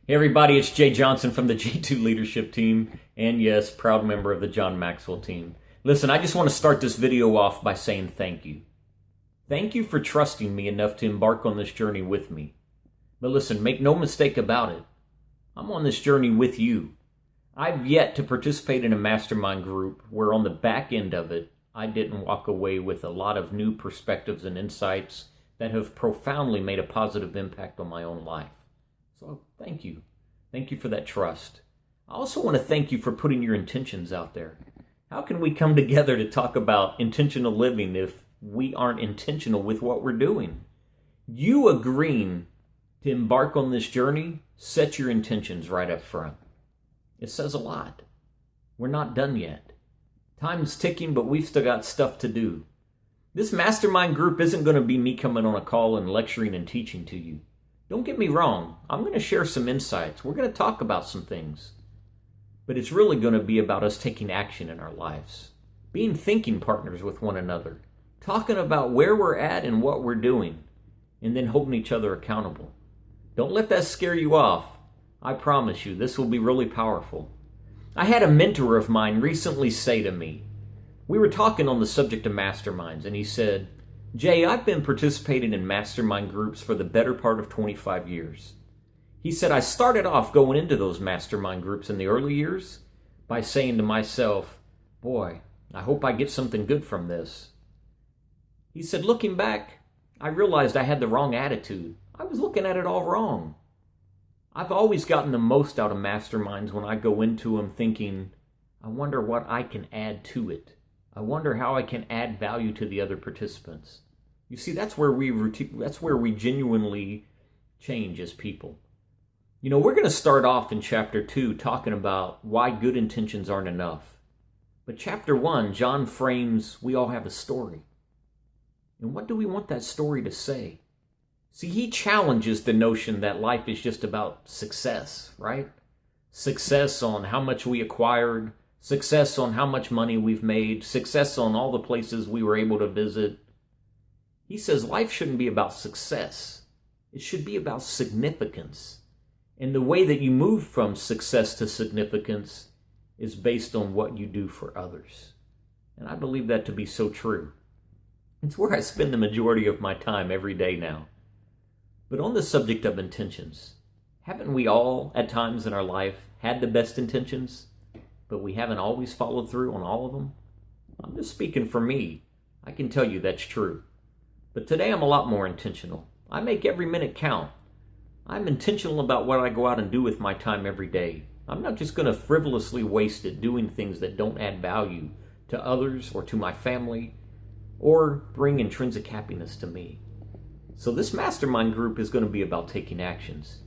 Hey everybody, it's Jay Johnson from the J2 Leadership Team, and yes, proud member of the John Maxwell team. Listen, I just want to start this video off by saying thank you. Thank you for trusting me enough to embark on this journey with me. But listen, make no mistake about it. I'm on this journey with you. I've yet to participate in a mastermind group where on the back end of it, I didn't walk away with a lot of new perspectives and insights that have profoundly made a positive impact on my own life. So thank you. Thank you for that trust. I also want to thank you for putting your intentions out there. How can we come together to talk about intentional living if we aren't intentional with what we're doing? You agreeing to embark on this journey, set your intentions right up front. It says a lot. We're not done yet. Time's ticking, but we've still got stuff to do. This mastermind group isn't going to be me coming on a call and lecturing and teaching to you. Don't get me wrong, I'm going to share some insights. We're going to talk about some things. But it's really going to be about us taking action in our lives, being thinking partners with one another, talking about where we're at and what we're doing, and then holding each other accountable. Don't let that scare you off. I promise you, this will be really powerful. I had a mentor of mine recently say to me, we were talking on the subject of masterminds, and he said, Jay, I've been participating in mastermind groups for the better part of 25 years. He said, I started off going into those mastermind groups in the early years by saying to myself, boy, I hope I get something good from this. He said, looking back, I realized I had the wrong attitude. I was looking at it all wrong. I've always gotten the most out of masterminds when I go into them thinking, I wonder what I can add to it. I wonder how I can add value to the other participants. You see, that's where we genuinely change as people. You know, we're going to start off in chapter 2 talking about why good intentions aren't enough. But chapter 1, John frames, we all have a story. And what do we want that story to say? See, he challenges the notion that life is just about success, right? Success on how much we acquired, success on how much money we've made, success on all the places we were able to visit. He says life shouldn't be about success. It should be about significance. And the way that you move from success to significance is based on what you do for others. And I believe that to be so true. It's where I spend the majority of my time every day now. But on the subject of intentions, haven't we all at times in our life had the best intentions, but we haven't always followed through on all of them? I'm just speaking for me. I can tell you that's true. But today I'm a lot more intentional. I make every minute count. I'm intentional about what I go out and do with my time every day. I'm not just going to frivolously waste it doing things that don't add value to others or to my family or bring intrinsic happiness to me. So this mastermind group is going to be about taking actions.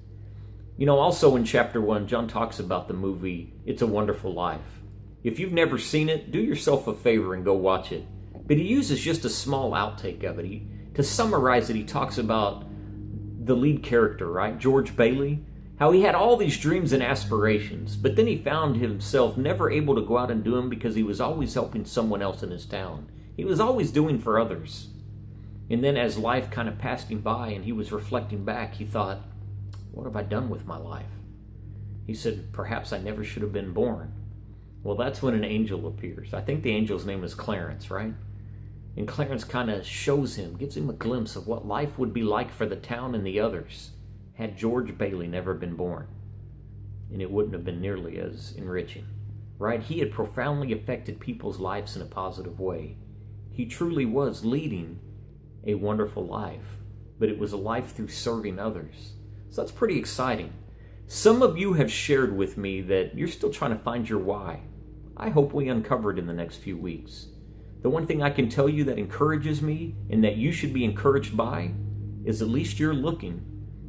You know, also in chapter 1, John talks about the movie It's a Wonderful Life. If you've never seen it, do yourself a favor and go watch it. But he uses just a small outtake of it. To summarize it, he talks about the lead character, right? George Bailey. How he had all these dreams and aspirations, but then he found himself never able to go out and do them because he was always helping someone else in his town. He was always doing for others. And then as life kind of passed him by and he was reflecting back, he thought, what have I done with my life? He said, perhaps I never should have been born. Well, that's when an angel appears. I think the angel's name is Clarence, right? And Clarence kind of shows him, gives him a glimpse of what life would be like for the town and the others had George Bailey never been born. And it wouldn't have been nearly as enriching, right? He had profoundly affected people's lives in a positive way. He truly was leading a wonderful life, but it was a life through serving others. So that's pretty exciting. Some of you have shared with me that you're still trying to find your why. I hope we uncover it in the next few weeks. The one thing I can tell you that encourages me and that you should be encouraged by is at least you're looking.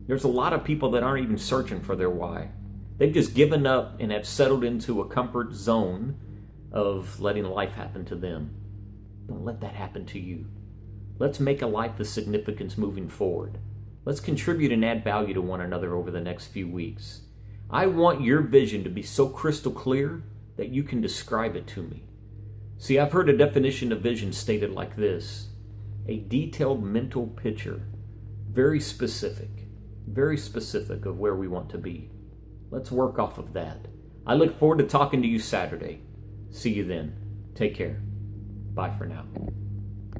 There's a lot of people that aren't even searching for their why. They've just given up and have settled into a comfort zone of letting life happen to them. Don't let that happen to you. Let's make a life of significance moving forward. Let's contribute and add value to one another over the next few weeks. I want your vision to be so crystal clear that you can describe it to me. See, I've heard a definition of vision stated like this: a detailed mental picture, very specific of where we want to be. Let's work off of that. I look forward to talking to you Saturday. See you then. Take care. Bye for now.